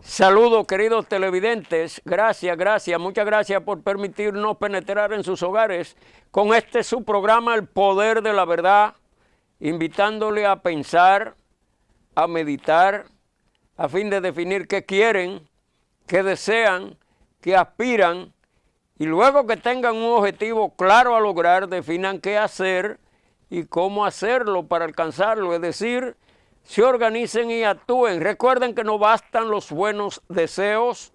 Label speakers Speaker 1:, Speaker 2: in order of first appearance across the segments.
Speaker 1: Saludos, queridos televidentes. Muchas gracias por permitirnos penetrar en sus hogares con este su programa El Poder de la Verdad, invitándole a pensar, a meditar, a fin de definir qué quieren, qué desean, qué aspiran, y luego que tengan un objetivo claro a lograr, definan qué hacer y cómo hacerlo para alcanzarlo, es decir, se organicen y actúen. Recuerden que no bastan los buenos deseos,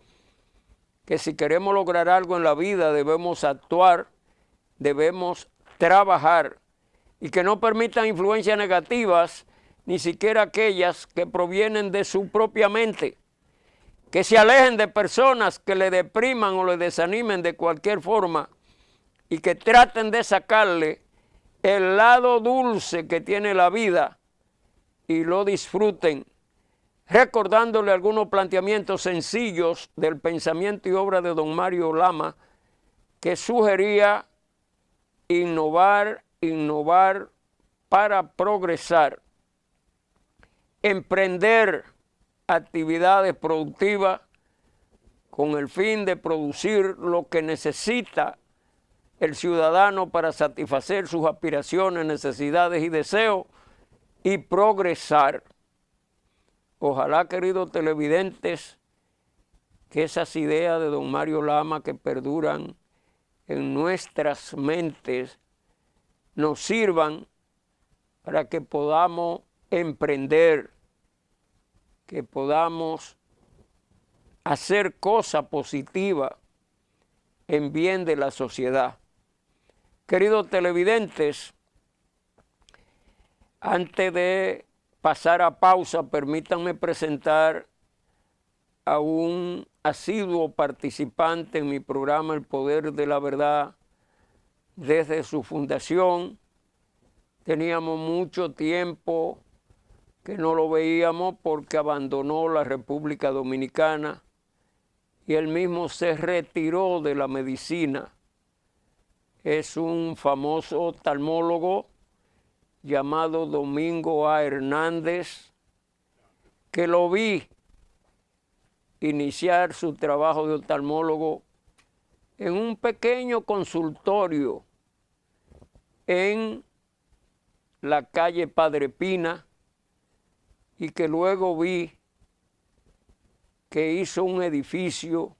Speaker 1: que si queremos lograr algo en la vida debemos actuar, debemos trabajar y que no permitan influencias negativas, ni siquiera aquellas que provienen de su propia mente, que se alejen de personas que le depriman o le desanimen de cualquier forma y que traten de sacarle el lado dulce que tiene la vida y lo disfruten, recordándole algunos planteamientos sencillos del pensamiento y obra de don Mario Lama, que sugería innovar para progresar, emprender actividades productivas con el fin de producir lo que necesita el ciudadano para satisfacer sus aspiraciones, necesidades y deseos y progresar. Ojalá, queridos televidentes, que esas ideas de don Mario Lama que perduran en nuestras mentes nos sirvan para que podamos emprender, que podamos hacer cosas positivas en bien de la sociedad. Queridos televidentes, antes de pasar a pausa, permítanme presentar a un asiduo participante en mi programa El Poder de la Verdad. Desde su fundación teníamos mucho tiempo que no lo veíamos porque abandonó la República Dominicana y él mismo se retiró de la medicina. Es un famoso oftalmólogo llamado Domingo A. Hernández, que lo vi iniciar su trabajo de oftalmólogo en un pequeño consultorio en la calle Padre Pina y que luego vi que hizo un edificio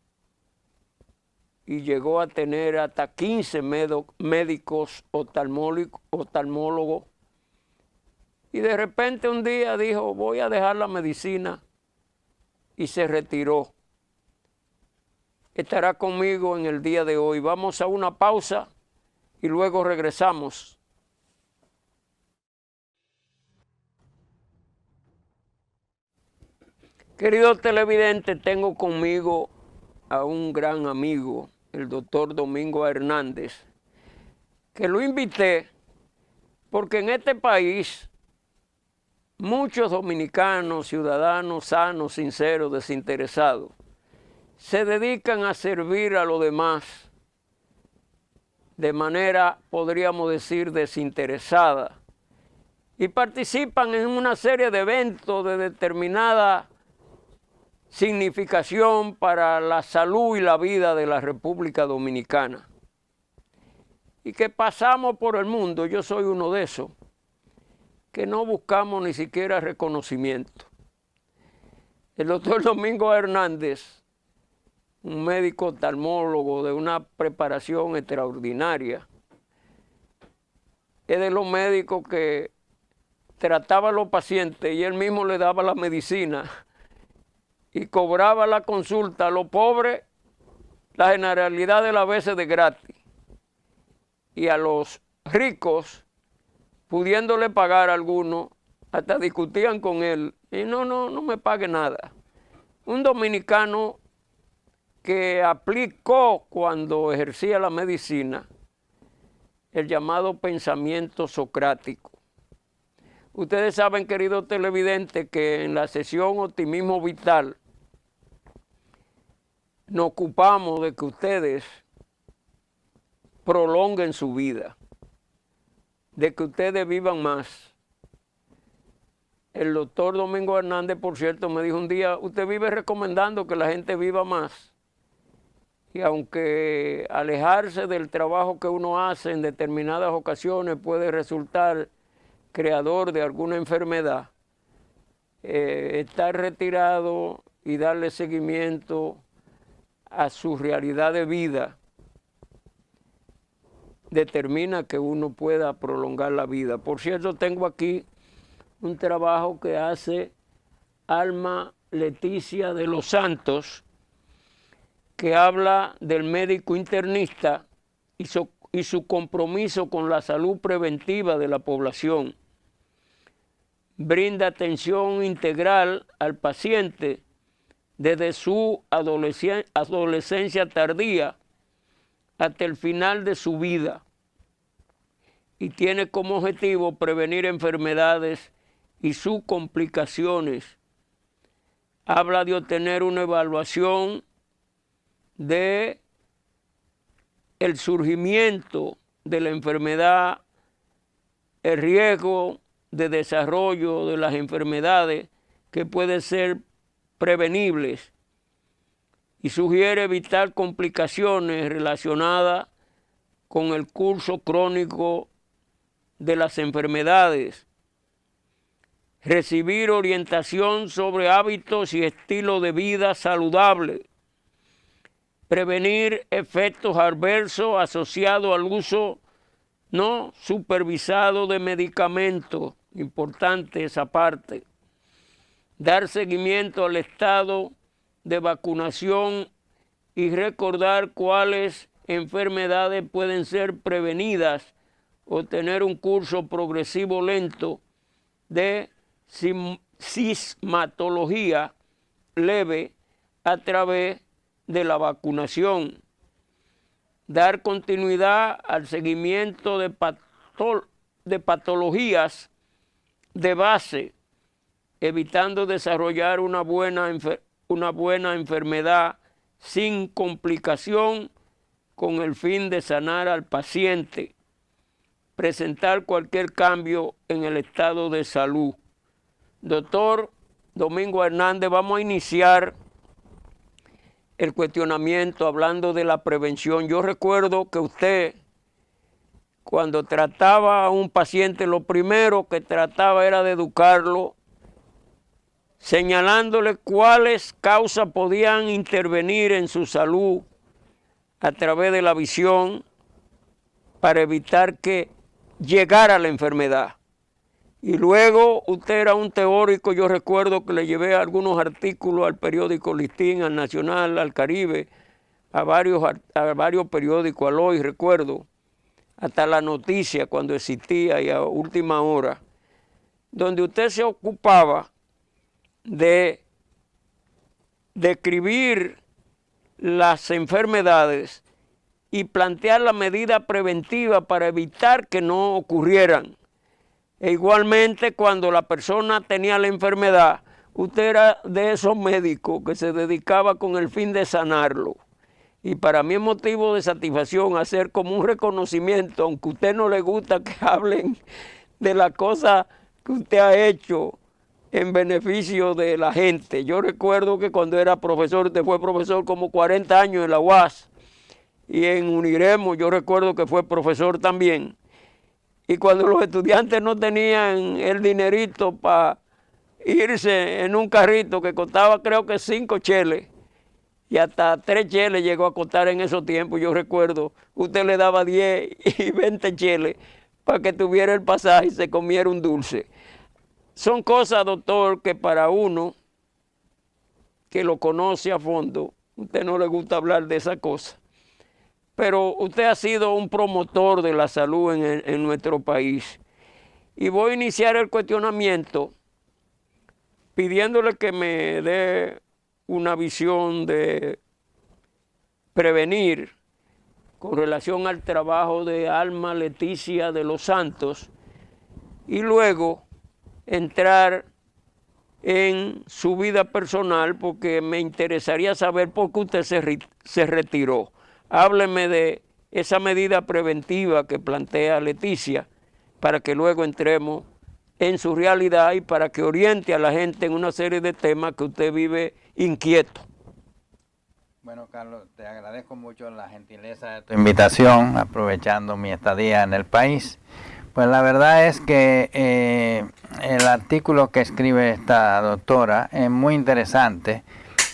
Speaker 1: y llegó a tener hasta 15 médicos oftalmólogos. Y de repente un día dijo, voy a dejar la medicina, y se retiró. Estará conmigo en el día de hoy. Vamos a una pausa y luego regresamos. Queridos televidentes, tengo conmigo a un gran amigo, el doctor Domingo Hernández, que lo invité porque en este país muchos dominicanos, ciudadanos sanos, sinceros, desinteresados, se dedican a servir a los demás de manera, podríamos decir, desinteresada, y participan en una serie de eventos de determinada significación para la salud y la vida de la República Dominicana. Y que pasamos por el mundo, yo soy uno de esos, que no buscamos ni siquiera reconocimiento. El doctor Domingo Hernández, un médico oftalmólogo de una preparación extraordinaria, es de los médicos que trataba a los pacientes y él mismo le daba la medicina y cobraba la consulta a los pobres, la generalidad de las veces de gratis, y a los ricos, pudiéndole pagar a algunos, hasta discutían con él, y no me pague nada. Un dominicano que aplicó cuando ejercía la medicina el llamado pensamiento socrático. Ustedes saben, queridos televidentes, que en la sesión Optimismo Vital nos ocupamos de que ustedes prolonguen su vida, de que ustedes vivan más. El doctor Domingo Hernández, por cierto, me dijo un día, usted vive recomendando que la gente viva más. Y aunque alejarse del trabajo que uno hace en determinadas ocasiones puede resultar creador de alguna enfermedad, estar retirado y darle seguimiento a su realidad de vida determina que uno pueda prolongar la vida. Por cierto, tengo aquí un trabajo que hace Alma Leticia de los Santos, que habla del médico internista y su compromiso con la salud preventiva de la población. Brinda atención integral al paciente desde su adolescencia tardía hasta el final de su vida y tiene como objetivo prevenir enfermedades y sus complicaciones. Habla de obtener una evaluación de el surgimiento de la enfermedad, el riesgo de desarrollo de las enfermedades que pueden ser prevenibles y sugiere evitar complicaciones relacionadas con el curso crónico de las enfermedades, recibir orientación sobre hábitos y estilo de vida saludable, prevenir efectos adversos asociados al uso no supervisado de medicamentos, importante esa parte, dar seguimiento al estado de vacunación y recordar cuáles enfermedades pueden ser prevenidas o tener un curso progresivo lento de sismatología leve a través de la vacunación. Dar continuidad al seguimiento de patologías de base, evitando desarrollar una buena enfermedad sin complicación con el fin de sanar al paciente. Presentar cualquier cambio en el estado de salud. Doctor Domingo Hernández, vamos a iniciar el cuestionamiento hablando de la prevención. Yo recuerdo que usted, cuando trataba a un paciente, lo primero que trataba era de educarlo, señalándole cuáles causas podían intervenir en su salud a través de la visión para evitar que llegara la enfermedad. Y luego usted era un teórico, yo recuerdo que le llevé algunos artículos al periódico Listín, al Nacional, al Caribe, a varios periódicos, al Hoy, recuerdo, hasta La Noticia cuando existía y a última hora, donde usted se ocupaba de describir las enfermedades y plantear la medida preventiva para evitar que no ocurrieran. E igualmente, cuando la persona tenía la enfermedad, usted era de esos médicos que se dedicaba con el fin de sanarlo. Y para mí es motivo de satisfacción hacer como un reconocimiento, aunque a usted no le gusta que hablen de la cosa que usted ha hecho en beneficio de la gente. Yo recuerdo que cuando era profesor, usted fue profesor como 40 años en la UAS, y en Uniremo yo recuerdo que fue profesor también. Y cuando los estudiantes no tenían el dinerito para irse en un carrito que costaba creo que 5 cheles, y hasta 3 cheles llegó a costar en esos tiempos, yo recuerdo, usted le daba 10 y 20 cheles para que tuviera el pasaje y se comiera un dulce. Son cosas, doctor, que para uno que lo conoce a fondo, a usted no le gusta hablar de esa cosa. Pero usted ha sido un promotor de la salud en nuestro país. Y voy a iniciar el cuestionamiento pidiéndole que me dé una visión de prevenir con relación al trabajo de Alma Leticia de los Santos y luego entrar en su vida personal porque me interesaría saber por qué usted se retiró. Hábleme de esa medida preventiva que plantea Leticia para que luego entremos en su realidad y para que oriente a la gente en una serie de temas que usted vive inquieto.
Speaker 2: Bueno, Carlos, te agradezco mucho la gentileza de tu invitación, aprovechando mi estadía en el país. Pues la verdad es que el artículo que escribe esta doctora es muy interesante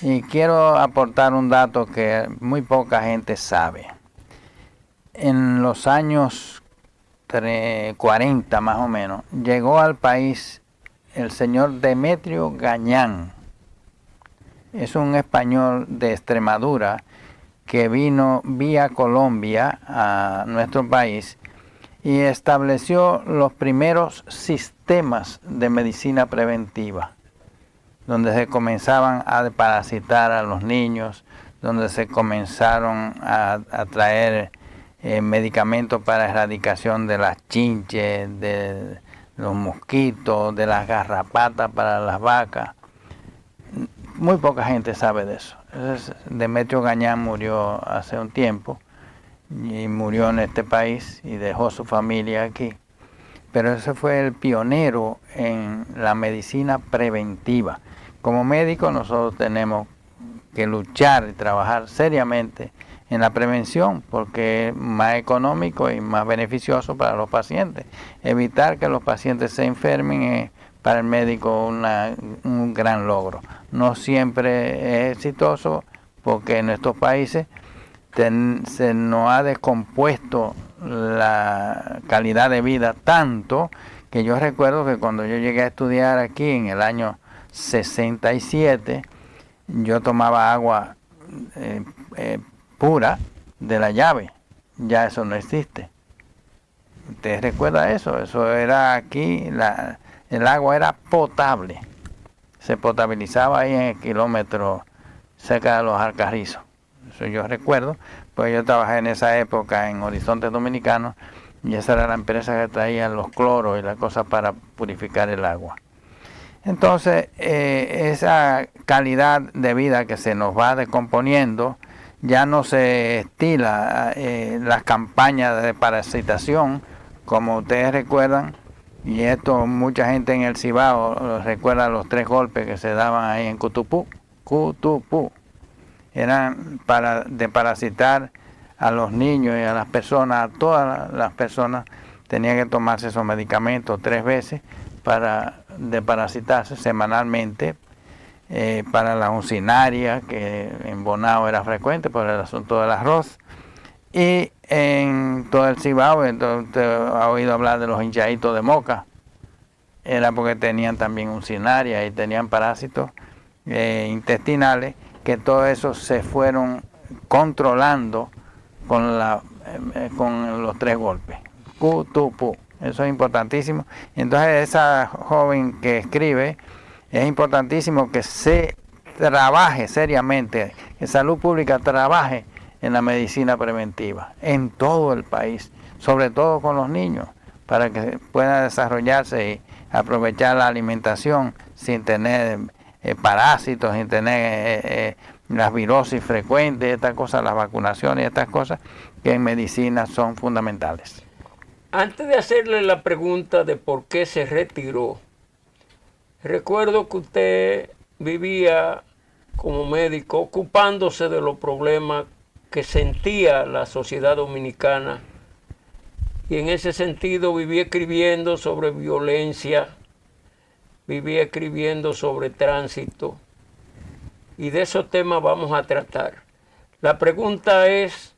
Speaker 2: y quiero aportar un dato que muy poca gente sabe. En los años 40 más o menos, llegó al país el señor Demetrio Gañán. Es un español de Extremadura que vino vía Colombia a nuestro país y estableció los primeros sistemas de medicina preventiva, donde se comenzaban a desparasitar a los niños, donde se comenzaron a traer medicamentos para erradicación de las chinches, de los mosquitos, de las garrapatas para las vacas. Muy poca gente sabe de eso. Demetrio Gañán murió hace un tiempo y murió en este país y dejó su familia aquí. Pero ese fue el pionero en la medicina preventiva. Como médicos nosotros tenemos que luchar y trabajar seriamente en la prevención porque es más económico y más beneficioso para los pacientes. Evitar que los pacientes se enfermen es para el médico un gran logro. No siempre es exitoso porque en estos países se nos ha descompuesto la calidad de vida tanto que yo recuerdo que cuando yo llegué a estudiar aquí en el año 67, yo tomaba agua pura de la llave. Ya eso no existe. ¿Usted recuerda eso? Eso era aquí, el agua era potable. Se potabilizaba ahí en el kilómetro cerca de los Alcarrizos. Eso yo recuerdo, pues yo trabajé en esa época en Horizontes Dominicanos y esa era la empresa que traía los cloros y las cosas para purificar el agua. Entonces, esa calidad de vida que se nos va descomponiendo, ya no se estila las campañas de parasitación, como ustedes recuerdan, y esto mucha gente en el Cibao recuerda los 3 golpes que se daban ahí en Cutupú. Eran para desparasitar a los niños y a las personas, a todas las personas tenían que tomarse esos medicamentos 3 veces para desparasitarse semanalmente, para la uncinaria, que en Bonao era frecuente por el asunto del arroz, y en todo el Cibao, entonces usted ha oído hablar de los hinchaditos de Moca, era porque tenían también uncinaria y tenían parásitos intestinales, que todo eso se fueron controlando con los 3 golpes. Eso es importantísimo. Entonces esa joven que escribe, es importantísimo que se trabaje seriamente, que Salud Pública trabaje en la medicina preventiva en todo el país, sobre todo con los niños, para que puedan desarrollarse y aprovechar la alimentación sin tener parásitos, sin tener las virosis frecuentes, estas cosas, las vacunaciones, estas cosas que en medicina son fundamentales.
Speaker 1: Antes de hacerle la pregunta de por qué se retiró, recuerdo que usted vivía como médico ocupándose de los problemas que sentía la sociedad dominicana y en ese sentido vivía escribiendo sobre violencia, vivía escribiendo sobre tránsito y de esos temas vamos a tratar. La pregunta es,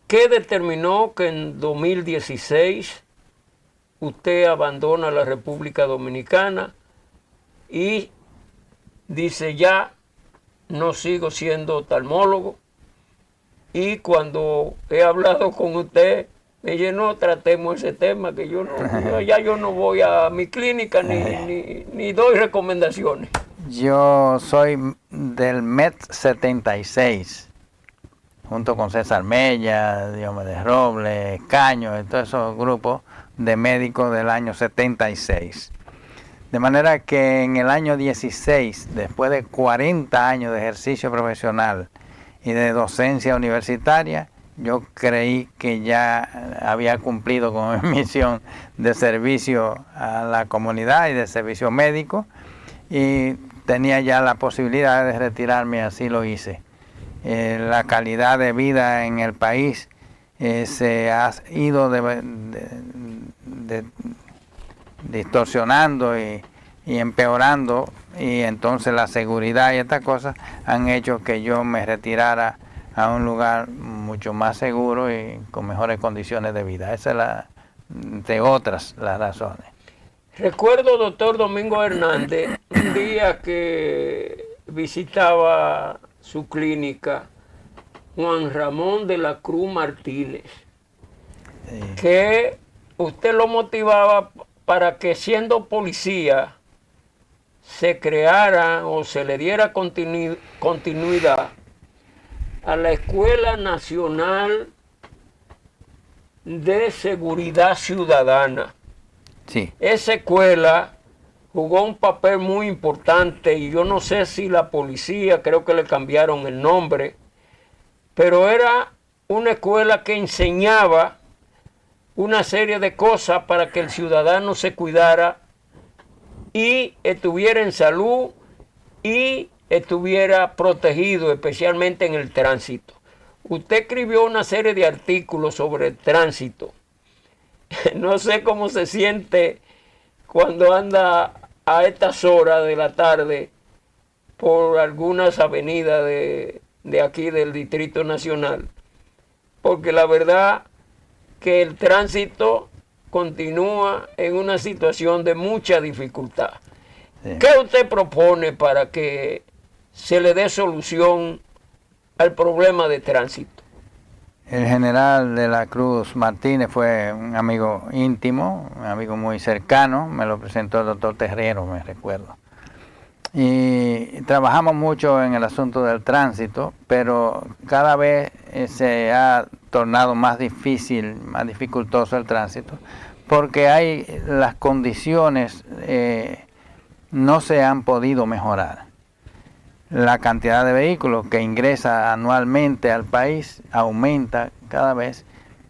Speaker 1: ¿qué determinó que en 2016 usted abandona la República Dominicana y dice ya no sigo siendo oftalmólogo? Y cuando he hablado con usted, me dice, no tratemos ese tema, que yo no voy a mi clínica ni doy recomendaciones.
Speaker 2: Yo soy del MET 76, junto con César Mella, Diomedes Robles, Caño, y todos esos grupos de médicos del año 76. De manera que en el año 16, después de 40 años de ejercicio profesional y de docencia universitaria, yo creí que ya había cumplido con mi misión de servicio a la comunidad y de servicio médico, y tenía ya la posibilidad de retirarme, así lo hice. La calidad de vida en el país se ha ido distorsionando y empeorando, y entonces la seguridad y estas cosas han hecho que yo me retirara a un lugar mucho más seguro y con mejores condiciones de vida. Esa es entre otras, las razones.
Speaker 1: Recuerdo, doctor Domingo Hernández, un día que visitaba su clínica, Juan Ramón de la Cruz Martínez, sí, que usted lo motivaba para que, siendo policía, se creara o se le diera continuidad a la Escuela Nacional de Seguridad Ciudadana.
Speaker 2: Sí.
Speaker 1: Esa escuela jugó un papel muy importante, y yo no sé si la policía, creo que le cambiaron el nombre, pero era una escuela que enseñaba una serie de cosas para que el ciudadano se cuidara y estuviera en salud y estuviera protegido, especialmente en el tránsito. Usted escribió una serie de artículos sobre el tránsito. No sé cómo se siente cuando anda a estas horas de la tarde por algunas avenidas de aquí del Distrito Nacional, porque la verdad que el tránsito continúa en una situación de mucha dificultad. Sí. ¿Qué usted propone para que se le dé solución al problema de tránsito?
Speaker 2: El general de la Cruz Martínez fue un amigo íntimo, un amigo muy cercano, me lo presentó el doctor Terrero, me recuerdo. Y trabajamos mucho en el asunto del tránsito, pero cada vez se ha tornado más difícil, más dificultoso el tránsito, porque hay las condiciones no se han podido mejorar. La cantidad de vehículos que ingresa anualmente al país aumenta cada vez,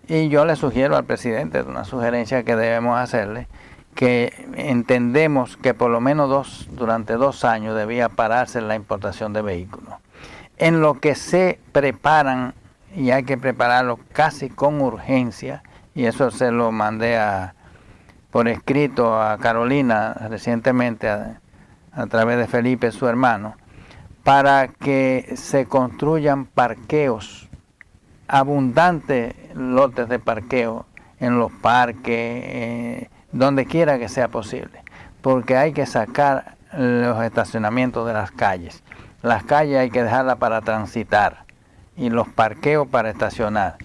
Speaker 2: y yo le sugiero al presidente, una sugerencia que debemos hacerle, que entendemos que por lo menos durante 2 años debía pararse la importación de vehículos, en lo que se preparan, y hay que prepararlo casi con urgencia, y eso se lo mandé por escrito a Carolina recientemente a través de Felipe, su hermano, para que se construyan parqueos, abundantes lotes de parqueo en los parques, donde quiera que sea posible, porque hay que sacar los estacionamientos de las calles. Las calles hay que dejarlas para transitar y los parqueos para estacionar.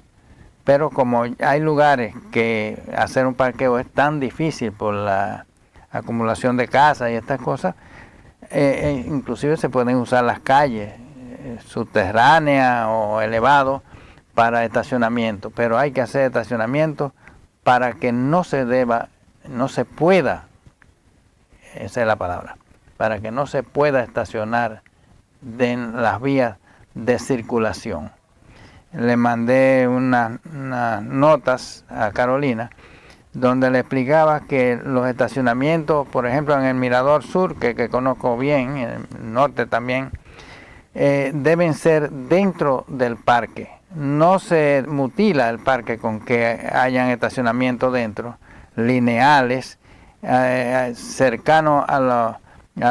Speaker 2: Pero como hay lugares que hacer un parqueo es tan difícil por la acumulación de casas y estas cosas, inclusive se pueden usar las calles subterráneas o elevados para estacionamiento, pero hay que hacer estacionamiento para que no se pueda, esa es la palabra, para que no se pueda estacionar en las vías de circulación. Le mandé unas notas a Carolina donde le explicaba que los estacionamientos, por ejemplo en el Mirador Sur, que conozco bien, en el norte también, deben ser dentro del parque. No se mutila el parque con que hayan estacionamiento dentro, lineales, cercanos a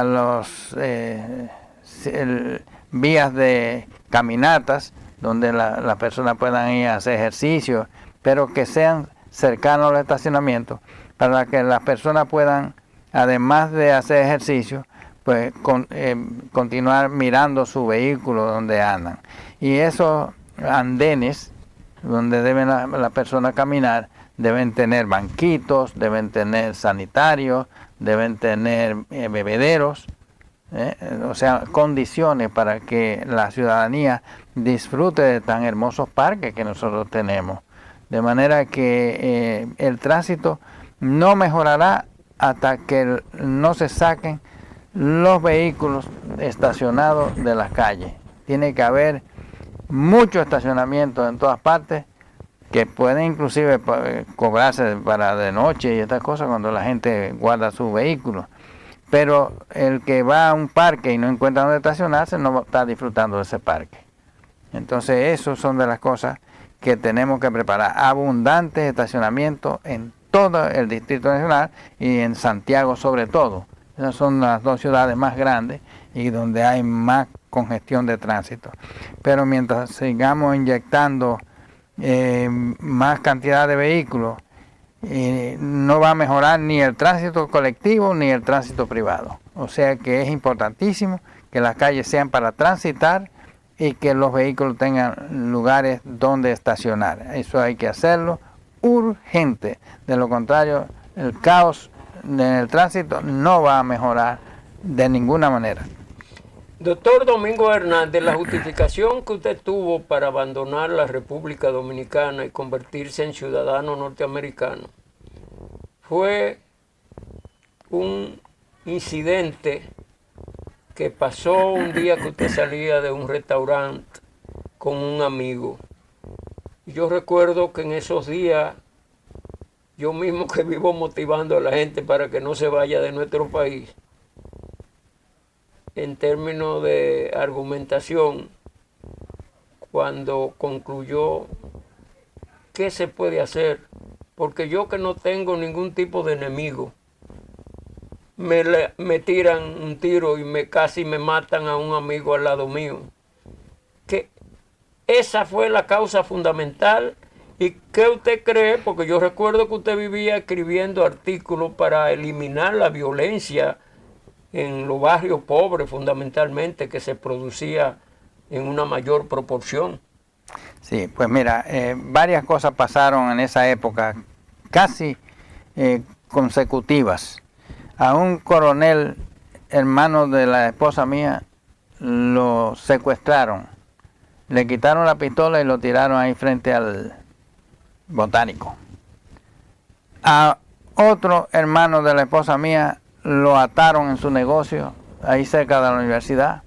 Speaker 2: los vías de caminatas, donde las personas puedan ir a hacer ejercicio, pero que sean cercanos a los estacionamientos, para que las personas puedan, además de hacer ejercicio, pues continuar mirando su vehículo donde andan. Y esos andenes donde deben las personas caminar deben tener banquitos, deben tener sanitarios, deben tener bebederos, o sea, condiciones para que la ciudadanía disfrute de tan hermosos parques que nosotros tenemos. De manera que el tránsito no mejorará hasta que no se saquen los vehículos estacionados de las calles. Tiene que haber mucho estacionamiento en todas partes que pueden inclusive cobrarse para de noche y estas cosas cuando la gente guarda su vehículo. Pero el que va a un parque y no encuentra dónde estacionarse no está disfrutando de ese parque. Entonces, esas son de las cosas que tenemos que preparar. Abundantes estacionamientos en todo el Distrito Nacional y en Santiago sobre todo. Esas son las dos ciudades más grandes y donde hay más congestión de tránsito. Pero mientras sigamos inyectando más cantidad de vehículos, no va a mejorar ni el tránsito colectivo ni el tránsito privado. O sea que es importantísimo que las calles sean para transitar y que los vehículos tengan lugares donde estacionar. Eso hay que hacerlo urgente. De lo contrario, el caos en el tránsito no va a mejorar de ninguna manera.
Speaker 1: Doctor Domingo Hernández, la justificación que usted tuvo para abandonar la República Dominicana y convertirse en ciudadano norteamericano fue un incidente que pasó un día que usted salía de un restaurante con un amigo. Yo recuerdo que en esos días, yo mismo que vivo motivando a la gente para que no se vaya de nuestro país, en términos de argumentación, cuando concluyó qué se puede hacer, porque yo que no tengo ningún tipo de enemigo, me tiran un tiro y casi me matan a un amigo al lado mío. Que esa fue la causa fundamental. ¿Y qué usted cree? Porque yo recuerdo que usted vivía escribiendo artículos para eliminar la violencia en los barrios pobres fundamentalmente, que se producía en una mayor proporción.
Speaker 2: Sí, pues mira, varias cosas pasaron en esa época, casi consecutivas. A un coronel, hermano de la esposa mía, lo secuestraron, le quitaron la pistola y lo tiraron ahí frente al botánico. A otro hermano de la esposa mía lo ataron en su negocio, ahí cerca de la universidad,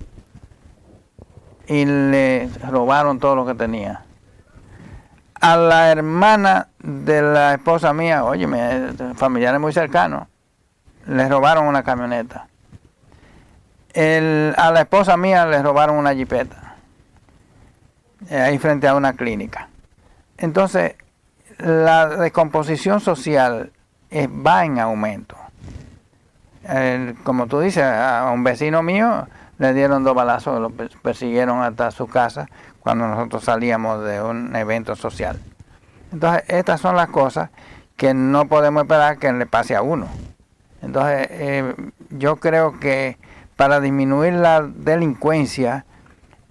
Speaker 2: y le robaron todo lo que tenía. A la hermana de la esposa mía, óyeme, familiares muy cercanos, le robaron una camioneta. A la esposa mía le robaron una jipeta, ahí frente a una clínica. Entonces, la descomposición social va en aumento. Como tú dices, a un vecino mío le dieron 2 balazos, lo persiguieron hasta su casa cuando nosotros salíamos de un evento social. Entonces, estas son las cosas que no podemos esperar que le pase a uno. Entonces, yo creo que para disminuir la delincuencia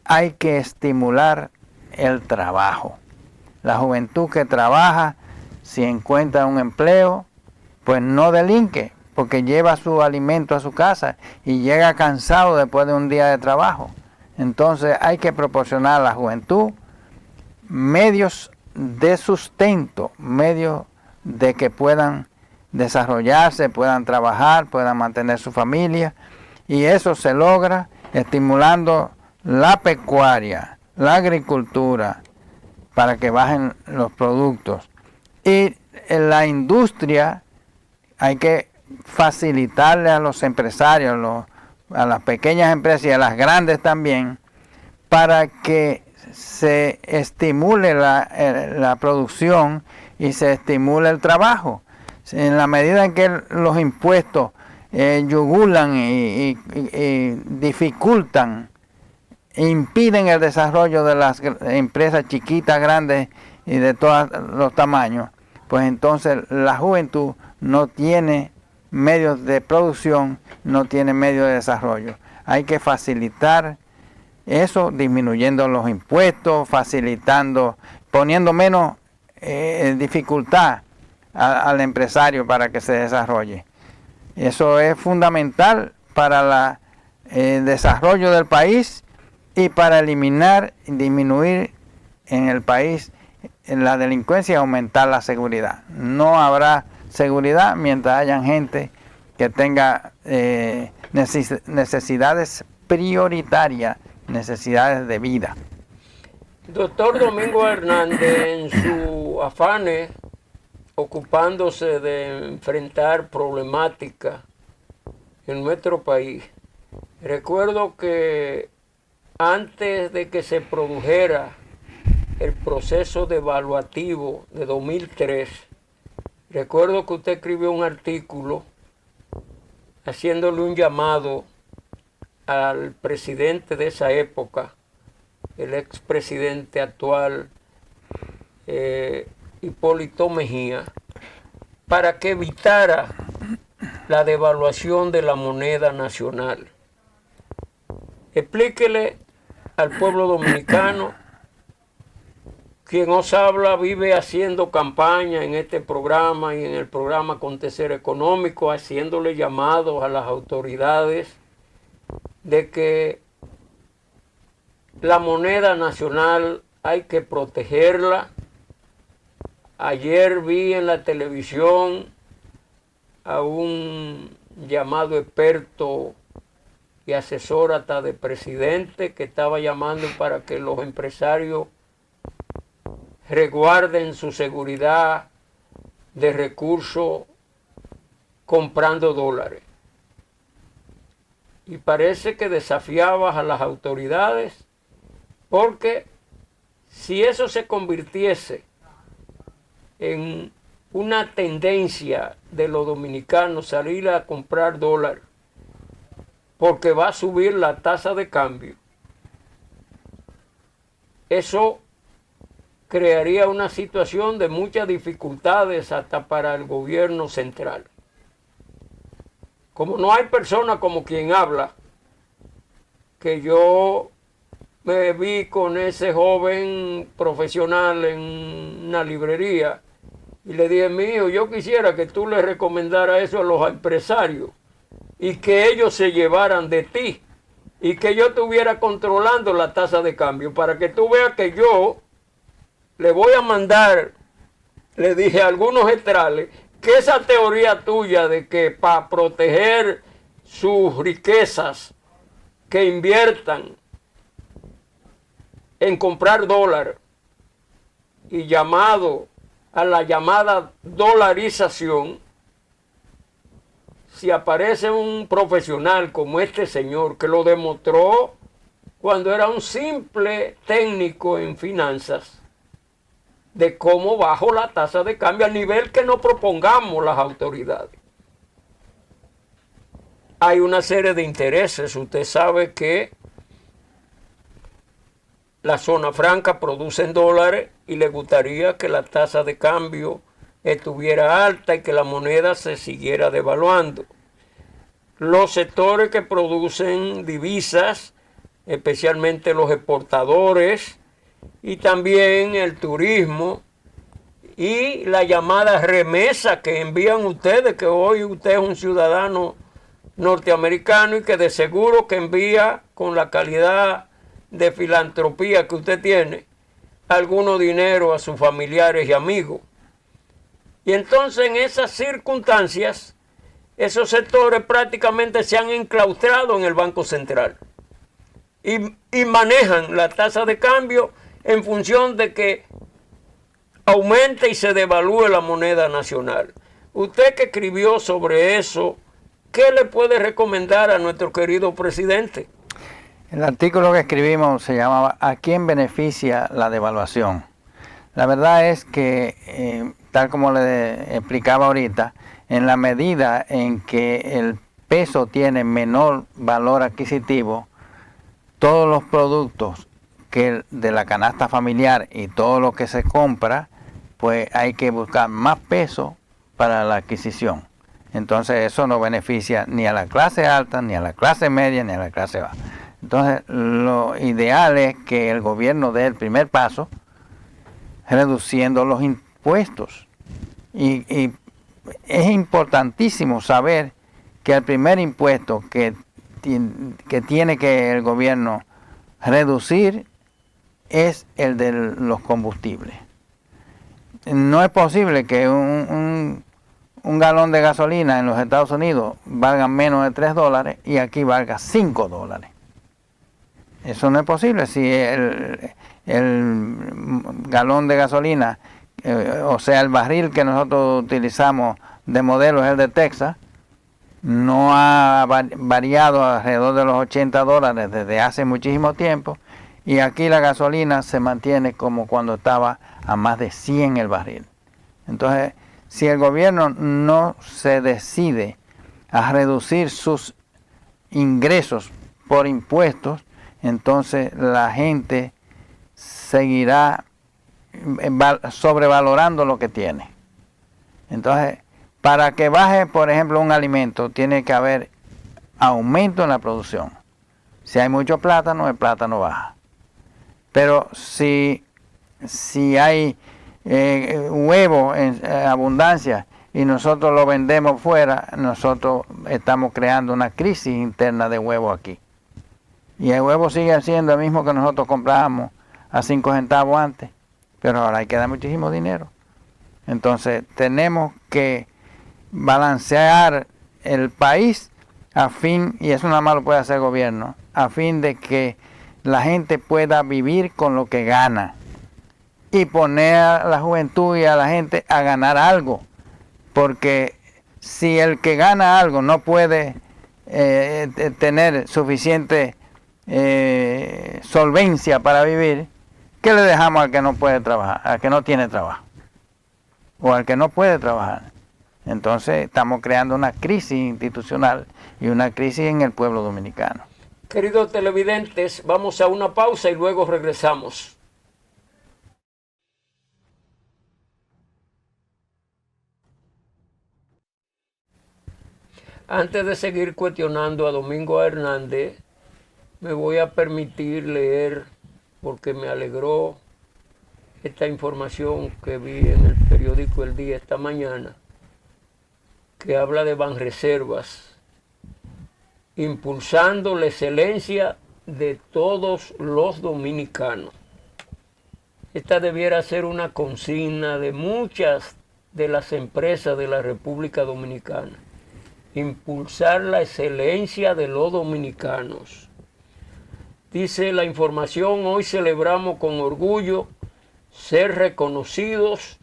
Speaker 2: hay que estimular el trabajo. La juventud que trabaja, si encuentra un empleo, pues no delinque, porque lleva su alimento a su casa y llega cansado después de un día de trabajo. Entonces hay que proporcionar a la juventud medios de sustento, medios de que puedan desarrollarse, puedan trabajar, puedan mantener su familia, y eso se logra estimulando la pecuaria, la agricultura, para que bajen los productos. Y en la industria hay que facilitarle a los empresarios, a las pequeñas empresas y a las grandes también, para que se estimule la producción y se estimule el trabajo. En la medida en que los impuestos yugulan y dificultan, impiden el desarrollo de las empresas chiquitas, grandes y de todos los tamaños, pues entonces la juventud no tiene medios de producción, no tiene medios de desarrollo. Hay que facilitar eso, disminuyendo los impuestos, facilitando, poniendo menos dificultad al empresario para que se desarrolle. Eso es fundamental para el desarrollo del país y para eliminar y disminuir en el país la delincuencia y aumentar la seguridad. No habrá seguridad mientras hayan gente que tenga necesidades prioritarias, necesidades de vida.
Speaker 1: Doctor Domingo Hernández, en su afanes ocupándose de enfrentar problemáticas en nuestro país, recuerdo que antes de que se produjera el proceso devaluativo de 2003, recuerdo que usted escribió un artículo haciéndole un llamado al presidente de esa época, el expresidente actual, Hipólito Mejía, para que evitara la devaluación de la moneda nacional. Explíquele al pueblo dominicano, quien os habla vive haciendo campaña en este programa y en el programa Acontecer Económico, haciéndole llamados a las autoridades de que la moneda nacional hay que protegerla. Ayer vi en la televisión a un llamado experto y asesor hasta de presidente que estaba llamando para que los empresarios resguarden su seguridad de recursos comprando dólares. Y parece que desafiabas a las autoridades, porque si eso se convirtiese en una tendencia de los dominicanos salir a comprar dólares porque va a subir la tasa de cambio, eso crearía una situación de muchas dificultades hasta para el gobierno central. Como no hay persona como quien habla, que yo me vi con ese joven profesional en una librería y le dije, mijo, yo quisiera que tú le recomendaras eso a los empresarios y que ellos se llevaran de ti y que yo estuviera controlando la tasa de cambio para que tú veas que yo le voy a mandar, le dije a algunos estrales, que esa teoría tuya de que para proteger sus riquezas que inviertan en comprar dólar y llamado a la llamada dolarización, si aparece un profesional como este señor que lo demostró cuando era un simple técnico en finanzas, de cómo bajó la tasa de cambio al nivel que nos propongamos las autoridades. Hay una serie de intereses. Usted sabe que la zona franca produce en dólares y le gustaría que la tasa de cambio estuviera alta y que la moneda se siguiera devaluando. Los sectores que producen divisas, especialmente los exportadores, y también el turismo y la llamada remesa que envían ustedes, que hoy usted es un ciudadano norteamericano y que de seguro que envía con la calidad de filantropía que usted tiene alguno dinero a sus familiares y amigos. Y entonces en esas circunstancias esos sectores prácticamente se han enclaustrado en el Banco Central y manejan la tasa de cambio en función de que aumente y se devalúe la moneda nacional. Usted que escribió sobre eso, ¿qué le puede recomendar a nuestro querido presidente?
Speaker 2: El artículo que escribimos se llamaba ¿A quién beneficia la devaluación? La verdad es que, tal como le explicaba ahorita, en la medida en que el peso tiene menor valor adquisitivo, todos los productos que de la canasta familiar y todo lo que se compra, pues hay que buscar más peso para la adquisición. Entonces eso no beneficia ni a la clase alta, ni a la clase media, ni a la clase baja. Entonces lo ideal es que el gobierno dé el primer paso reduciendo los impuestos. Y es importantísimo saber que el primer impuesto que tiene que el gobierno reducir es el de los combustibles. No es posible que un galón de gasolina en los Estados Unidos valga menos de $3 y aquí valga $5. Eso no es posible. Si el galón de gasolina o sea, el barril que nosotros utilizamos de modelo es el de Texas, no ha variado alrededor de los $80 desde hace muchísimo tiempo, y aquí la gasolina se mantiene como cuando estaba a más de 100 el barril. Entonces, si el gobierno no se decide a reducir sus ingresos por impuestos, entonces la gente seguirá sobrevalorando lo que tiene. Entonces, para que baje, por ejemplo, un alimento, tiene que haber aumento en la producción. Si hay mucho plátano, el plátano baja. Pero si hay huevo en abundancia y nosotros lo vendemos fuera, nosotros estamos creando una crisis interna de huevo aquí. Y el huevo sigue siendo el mismo que nosotros comprábamos a 5 centavos antes, pero ahora hay que dar muchísimo dinero. Entonces tenemos que balancear el país a fin, y eso nada más lo puede hacer el gobierno, a fin de que la gente pueda vivir con lo que gana y poner a la juventud y a la gente a ganar algo, porque si el que gana algo no puede tener suficiente solvencia para vivir, ¿qué le dejamos al que no puede trabajar, al que no tiene trabajo o al que no puede trabajar? Entonces estamos creando una crisis institucional y una crisis en el pueblo dominicano.
Speaker 1: Queridos televidentes, vamos a una pausa y luego regresamos. Antes de seguir cuestionando a Domingo Hernández, me voy a permitir leer, porque me alegró esta información que vi en el periódico El Día esta mañana, que habla de Banreservas, impulsando la excelencia de todos los dominicanos. Esta debiera ser una consigna de muchas de las empresas de la República Dominicana. Impulsar la excelencia de los dominicanos. Dice la información: hoy celebramos con orgullo ser reconocidos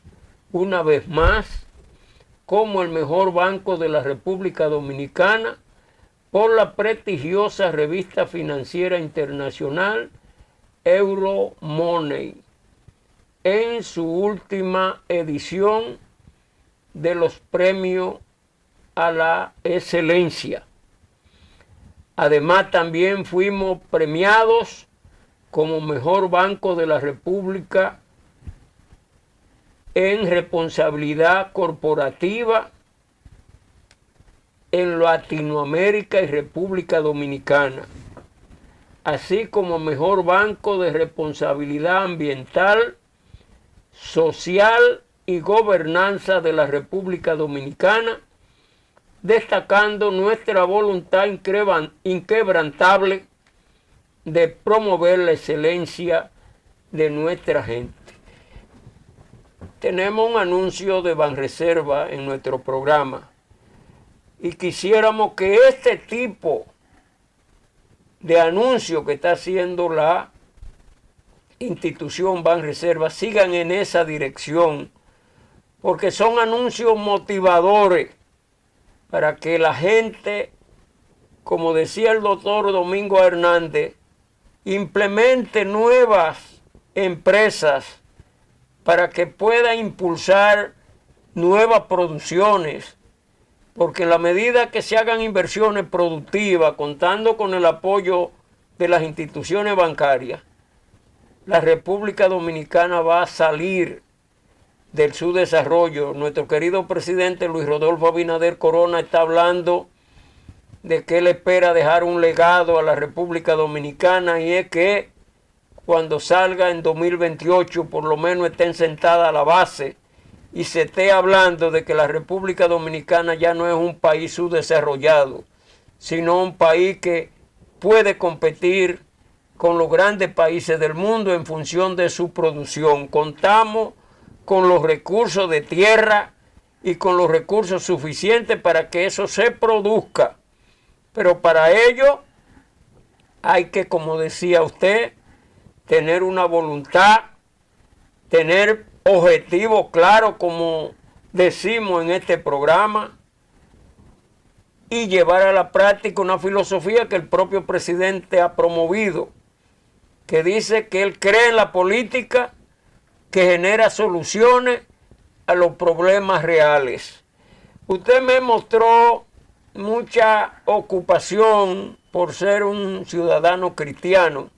Speaker 1: una vez más como el mejor banco de la República Dominicana por la prestigiosa revista financiera internacional Euromoney en su última edición de los premios a la excelencia. Además, también fuimos premiados como mejor banco de la República en responsabilidad corporativa en Latinoamérica y República Dominicana, así como mejor banco de responsabilidad ambiental, social y gobernanza de la República Dominicana, destacando nuestra voluntad inquebrantable de promover la excelencia de nuestra gente. Tenemos un anuncio de Banreserva en nuestro programa y quisiéramos que este tipo de anuncio que está haciendo la institución Banreserva sigan en esa dirección, porque son anuncios motivadores para que la gente, como decía el doctor Domingo Hernández, implemente nuevas empresas para que pueda impulsar nuevas producciones, porque en la medida que se hagan inversiones productivas, contando con el apoyo de las instituciones bancarias, la República Dominicana va a salir del subdesarrollo. Nuestro querido presidente Luis Rodolfo Abinader Corona está hablando de que él espera dejar un legado a la República Dominicana, y es que cuando salga en 2028 por lo menos estén sentadas a la base y se esté hablando de que la República Dominicana ya no es un país subdesarrollado, sino un país que puede competir con los grandes países del mundo en función de su producción. Contamos con los recursos de tierra y con los recursos suficientes para que eso se produzca. Pero para ello hay que, como decía usted, tener una voluntad, tener objetivo, claro, como decimos en este programa, y llevar a la práctica una filosofía que el propio presidente ha promovido, que dice que él cree en la política que genera soluciones a los problemas reales. Usted me mostró mucha ocupación por ser un ciudadano cristiano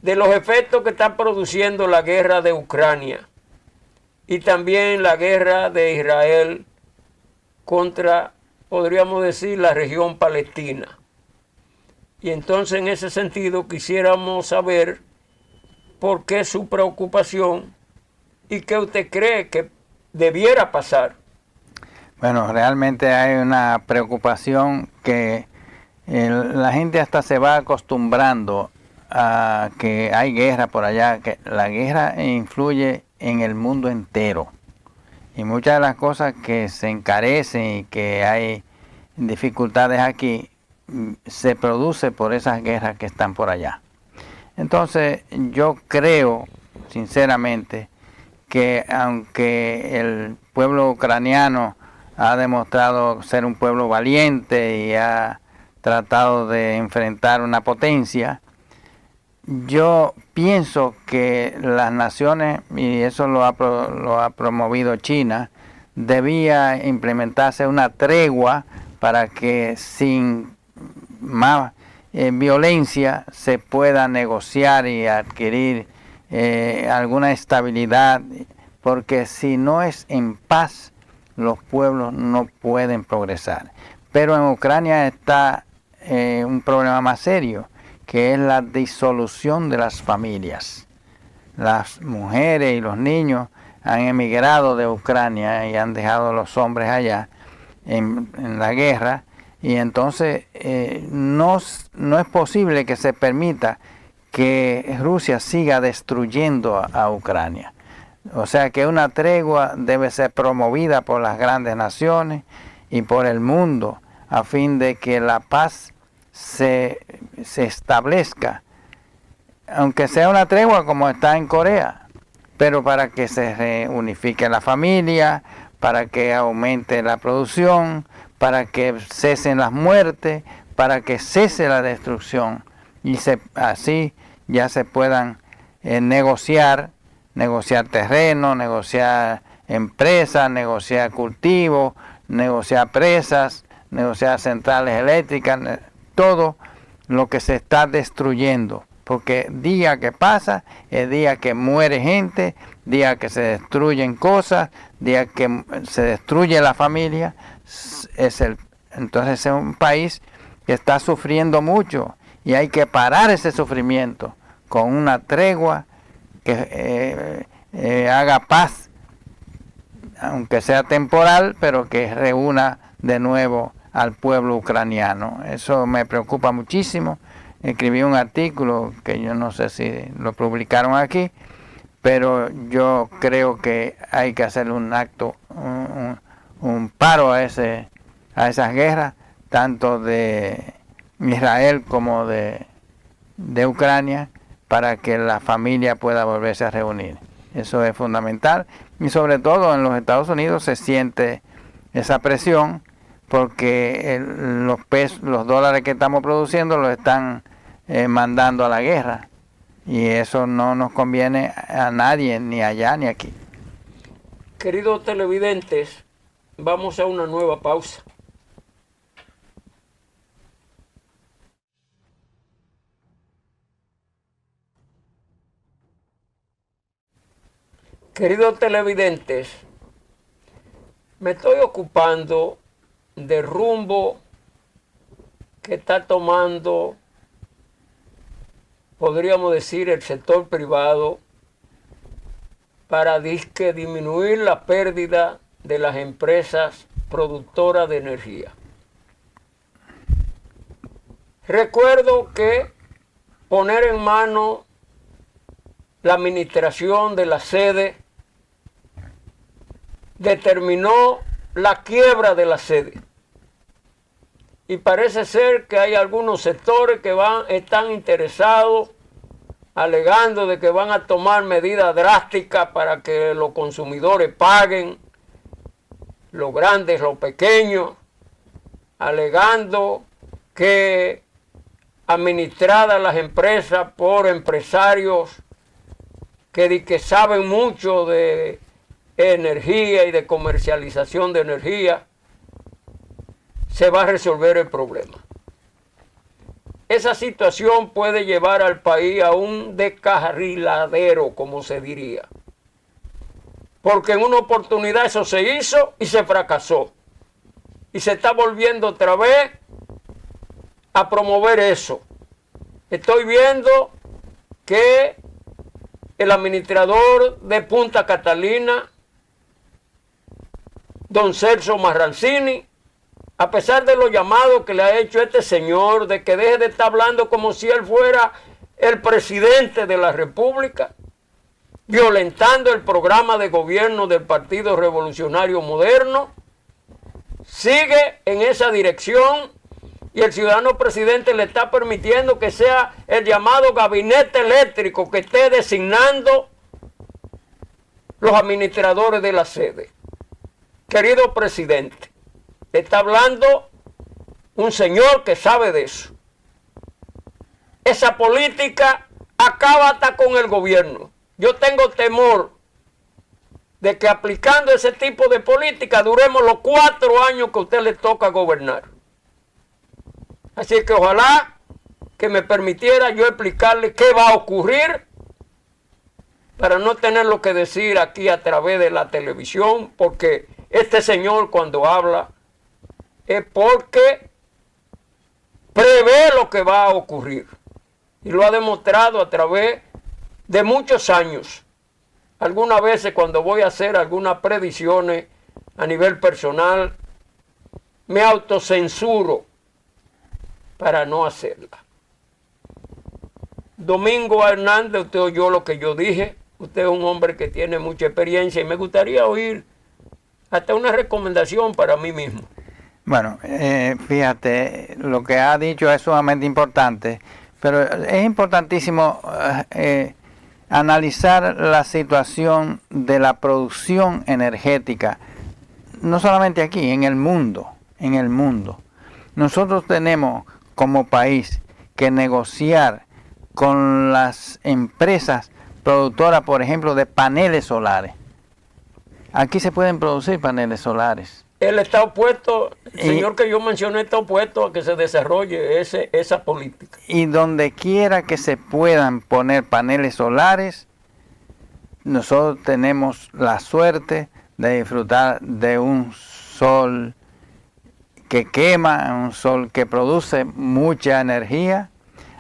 Speaker 1: de los efectos que está produciendo la guerra de Ucrania y también la guerra de Israel contra, podríamos decir, la región palestina. Y entonces en ese sentido quisiéramos saber por qué su preocupación y qué usted cree que debiera pasar.
Speaker 2: Bueno, realmente hay una preocupación que la gente hasta se va acostumbrando a que hay guerra por allá, que la guerra influye en el mundo entero. Y muchas de las cosas que se encarecen y que hay dificultades aquí, se produce por esas guerras que están por allá. Entonces yo creo, sinceramente, que aunque el pueblo ucraniano ha demostrado ser un pueblo valiente y ha tratado de enfrentar una potencia, yo pienso que las naciones, y eso lo ha promovido China, debía implementarse una tregua para que sin más violencia se pueda negociar y adquirir alguna estabilidad, porque si no es en paz, los pueblos no pueden progresar. Pero en Ucrania está un problema más serio, que es la disolución de las familias. Las mujeres y los niños han emigrado de Ucrania y han dejado a los hombres allá en la guerra, y entonces no es posible que se permita que Rusia siga destruyendo a Ucrania. O sea que una tregua debe ser promovida por las grandes naciones y por el mundo a fin de que la paz se establezca, aunque sea una tregua como está en Corea, pero para que se reunifique la familia, para que aumente la producción, para que cesen las muertes, para que cese la destrucción y así ya se puedan negociar terreno, negociar empresas, negociar cultivos, negociar presas, negociar centrales eléctricas, todo lo que se está destruyendo, porque día que pasa es día que muere gente, día que se destruyen cosas, día que se destruye la familia. Entonces es un país que está sufriendo mucho y hay que parar ese sufrimiento con una tregua que haga paz, aunque sea temporal, pero que reúna de nuevo al pueblo ucraniano. Eso me preocupa muchísimo. Escribí un artículo que yo no sé si lo publicaron aquí, pero yo creo que hay que hacer un acto, un paro a esas guerras, tanto de Israel como de Ucrania, para que la familia pueda volverse a reunir. Eso es fundamental, y sobre todo en los Estados Unidos se siente esa presión, porque los dólares que estamos produciendo los están mandando a la guerra, y eso no nos conviene a nadie, ni allá ni aquí.
Speaker 1: Queridos televidentes, vamos a una nueva pausa. Queridos televidentes, me estoy ocupando del rumbo que está tomando, podríamos decir, el sector privado para disminuir la pérdida de las empresas productoras de energía. Recuerdo que poner en mano la administración de la sede determinó la quiebra de la sede. Y parece ser que hay algunos sectores que están interesados alegando de que van a tomar medidas drásticas para que los consumidores paguen, los grandes, los pequeños, alegando que administradas las empresas por empresarios que saben mucho de energía y de comercialización de energía, se va a resolver el problema. Esa situación puede llevar al país a un descarriladero, como se diría. Porque en una oportunidad eso se hizo y se fracasó. Y se está volviendo otra vez a promover eso. Estoy viendo que el administrador de Punta Catalina, don Celso Marrancini, a pesar de los llamados que le ha hecho este señor de que deje de estar hablando como si él fuera el presidente de la República, violentando el programa de gobierno del Partido Revolucionario Moderno, sigue en esa dirección y el ciudadano presidente le está permitiendo que sea el llamado gabinete eléctrico que esté designando los administradores de la sede. Querido presidente, está hablando un señor que sabe de eso. Esa política acaba hasta con el gobierno. Yo tengo temor de que aplicando ese tipo de política duremos los 4 años que a usted le toca gobernar. Así que ojalá que me permitiera yo explicarle qué va a ocurrir para no tener lo que decir aquí a través de la televisión, porque este señor cuando habla es porque prevé lo que va a ocurrir. Y lo ha demostrado a través de muchos años. Algunas veces cuando voy a hacer algunas predicciones a nivel personal, me autocensuro para no hacerla. Domingo Hernández, usted oyó lo que yo dije. Usted es un hombre que tiene mucha experiencia y me gustaría oír hasta una recomendación para mí mismo.
Speaker 2: Bueno, fíjate, lo que ha dicho es sumamente importante, pero es importantísimo analizar la situación de la producción energética, no solamente aquí, en el mundo, Nosotros tenemos como país que negociar con las empresas productoras, por ejemplo, de paneles solares. Aquí se pueden producir paneles solares.
Speaker 1: Él está opuesto, el señor que yo mencioné está opuesto a que se desarrolle esa política.
Speaker 2: Y donde quiera que se puedan poner paneles solares, nosotros tenemos la suerte de disfrutar de un sol que quema, un sol que produce mucha energía.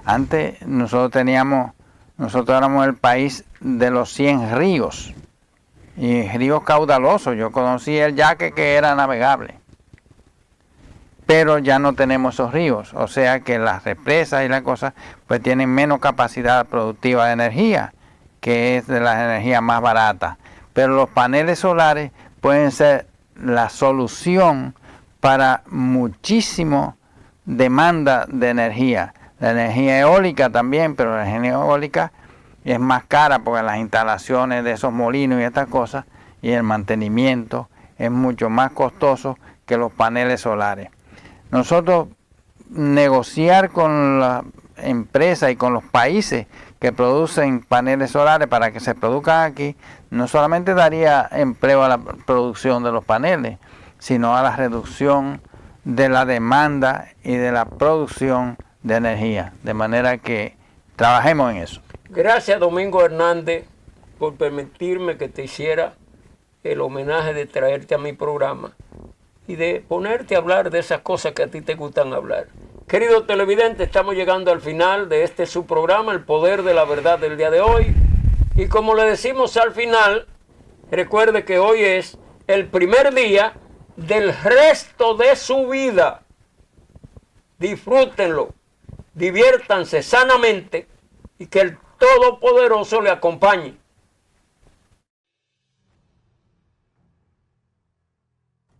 Speaker 2: Antes nosotros éramos el país de los 100 ríos. Y ríos caudalosos. Yo conocí el Yaque, que era navegable, pero ya no tenemos esos ríos, o sea que las represas y las cosas pues tienen menos capacidad productiva de energía, que es de las energías más baratas. Pero los paneles solares pueden ser la solución para muchísimo demanda de energía. La energía eólica también, pero la energía eólica es más cara porque las instalaciones de esos molinos y estas cosas y el mantenimiento es mucho más costoso que los paneles solares. Nosotros negociar con las empresas y con los países que producen paneles solares para que se produzcan aquí, no solamente daría empleo a la producción de los paneles, sino a la reducción de la demanda y de la producción de energía, de manera que trabajemos en eso.
Speaker 1: Gracias, Domingo Hernández, por permitirme que te hiciera el homenaje de traerte a mi programa y de ponerte a hablar de esas cosas que a ti te gustan hablar. Querido televidente, estamos llegando al final de este su programa, El Poder de la Verdad del día de hoy. Y como le decimos al final, recuerde que hoy es el primer día del resto de su vida. Disfrútenlo, diviértanse sanamente y que el Todopoderoso le acompañe.